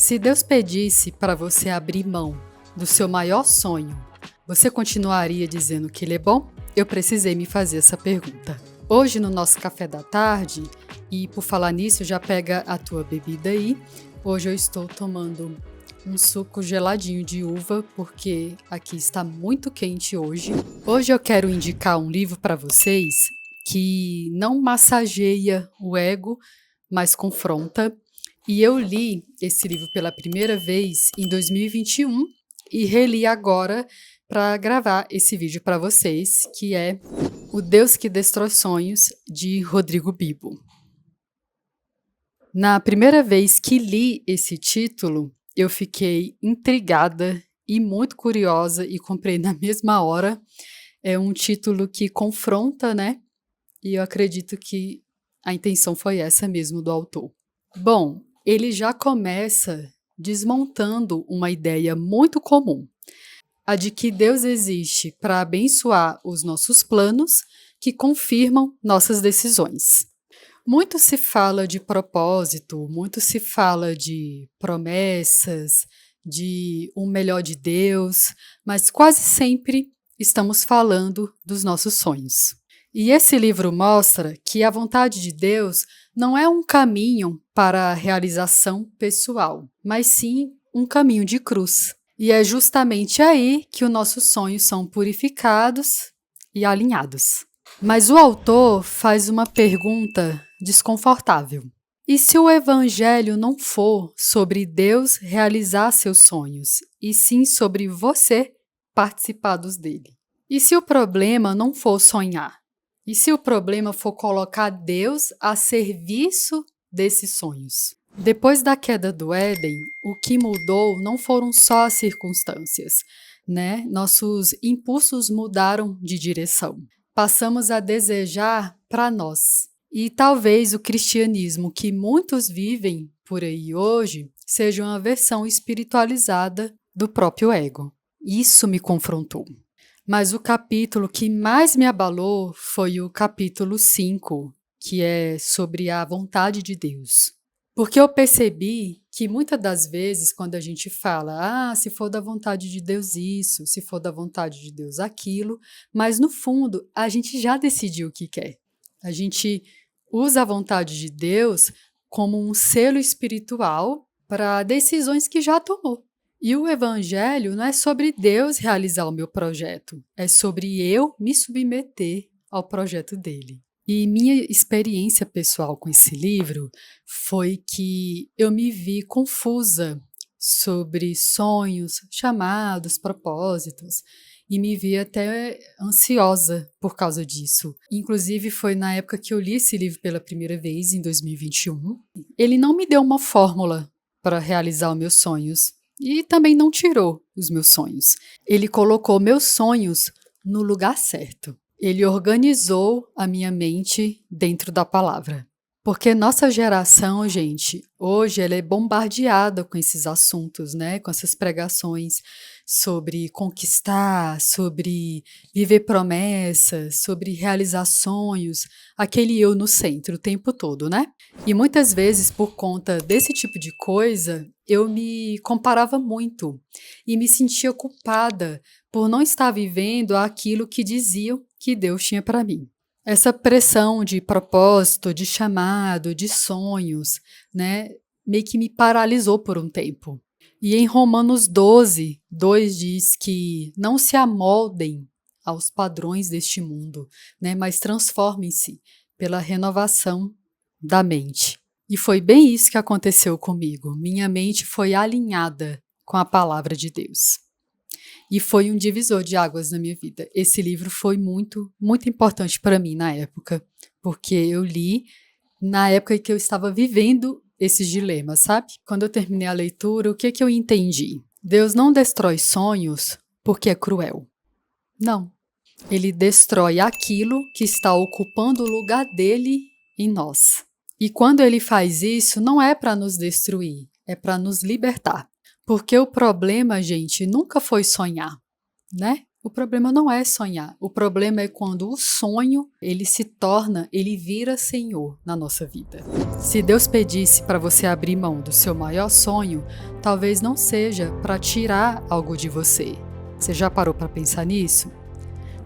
Se Deus pedisse para você abrir mão do seu maior sonho, você continuaria dizendo que ele é bom? Eu precisei me fazer essa pergunta. Hoje no nosso café da tarde, e por falar nisso, já pega a tua bebida aí. Hoje eu estou tomando um suco geladinho de uva, porque aqui está muito quente hoje. Hoje eu quero indicar um livro para vocês que não massageia o ego, mas confronta. E eu li esse livro pela primeira vez em 2021 e reli agora para gravar esse vídeo para vocês, que é O Deus que Destrói Sonhos, de Rodrigo Bibo. Na primeira vez que li esse título, eu fiquei intrigada e muito curiosa e comprei na mesma hora. É um título que confronta, né? E eu acredito que a intenção foi essa mesmo do autor. Bom, ele já começa desmontando uma ideia muito comum, a de que Deus existe para abençoar os nossos planos que confirmam nossas decisões. Muito se fala de propósito, muito se fala de promessas, de um melhor de Deus, mas quase sempre estamos falando dos nossos sonhos. E esse livro mostra que a vontade de Deus não é um caminho para a realização pessoal, mas sim um caminho de cruz. E é justamente aí que os nossos sonhos são purificados e alinhados. Mas o autor faz uma pergunta desconfortável. E se o evangelho não for sobre Deus realizar seus sonhos, e sim sobre você participar dos dele? E se o problema não for sonhar? E se o problema for colocar Deus a serviço desses sonhos? Depois da queda do Éden, o que mudou não foram só as circunstâncias, né? Nossos impulsos mudaram de direção. Passamos a desejar para nós. E talvez o cristianismo que muitos vivem por aí hoje seja uma versão espiritualizada do próprio ego. Isso me confrontou. Mas o capítulo que mais me abalou foi o capítulo 5, que é sobre a vontade de Deus. Porque eu percebi que muitas das vezes, quando a gente fala, se for da vontade de Deus isso, se for da vontade de Deus aquilo, mas no fundo a gente já decidiu o que quer. A gente usa a vontade de Deus como um selo espiritual para decisões que já tomou. E o evangelho não é sobre Deus realizar o meu projeto, é sobre eu me submeter ao projeto dele. E minha experiência pessoal com esse livro foi que eu me vi confusa sobre sonhos, chamados, propósitos, e me vi até ansiosa por causa disso. Inclusive foi na época que eu li esse livro pela primeira vez, em 2021. Ele não me deu uma fórmula para realizar os meus sonhos, e também não tirou os meus sonhos. Ele colocou meus sonhos no lugar certo. Ele organizou a minha mente dentro da palavra. Porque nossa geração, gente, hoje ela é bombardeada com esses assuntos, né? Com essas pregações sobre conquistar, sobre viver promessas, sobre realizar sonhos, aquele eu no centro o tempo todo, né? E muitas vezes, por conta desse tipo de coisa, eu me comparava muito e me sentia culpada por não estar vivendo aquilo que diziam que Deus tinha para mim. Essa pressão de propósito, de chamado, de sonhos, né, meio que me paralisou por um tempo. E em Romanos 12, 2 diz que não se amoldem aos padrões deste mundo, né, mas transformem-se pela renovação da mente. E foi bem isso que aconteceu comigo. Minha mente foi alinhada com a palavra de Deus. E foi um divisor de águas na minha vida. Esse livro foi muito, muito importante para mim na época, porque eu li na época em que eu estava vivendo esses dilemas, sabe? Quando eu terminei a leitura, o que eu entendi? Deus não destrói sonhos porque é cruel. Não. Ele destrói aquilo que está ocupando o lugar dele em nós. E quando ele faz isso, não é para nos destruir, é para nos libertar. Porque o problema, gente, nunca foi sonhar, né? O problema não é sonhar, o problema é quando o sonho, ele vira senhor na nossa vida. Se Deus pedisse para você abrir mão do seu maior sonho, talvez não seja para tirar algo de você. Você já parou para pensar nisso?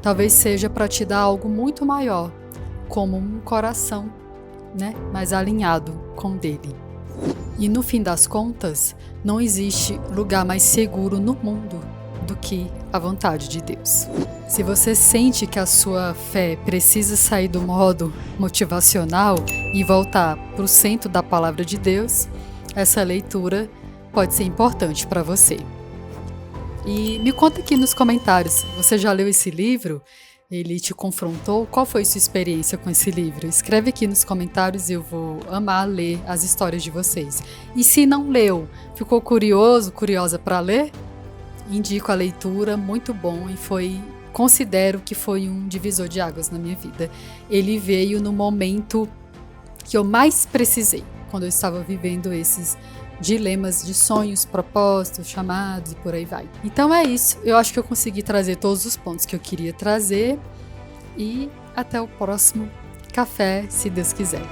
Talvez seja para te dar algo muito maior, como um coração, né, mais alinhado com o dele. E no fim das contas, não existe lugar mais seguro no mundo do que a vontade de Deus. Se você sente que a sua fé precisa sair do modo motivacional e voltar para o centro da palavra de Deus, essa leitura pode ser importante para você. E me conta aqui nos comentários, você já leu esse livro? Ele te confrontou? Qual foi sua experiência com esse livro? Escreve aqui nos comentários e eu vou amar ler as histórias de vocês. E se não leu, ficou curioso, curiosa para ler? Indico a leitura, muito bom, e considero que foi um divisor de águas na minha vida. Ele veio no momento que eu mais precisei, quando eu estava vivendo esses dilemas de sonhos, propósitos, chamados e por aí vai. Então é isso, eu acho que eu consegui trazer todos os pontos que eu queria trazer e até o próximo café, se Deus quiser.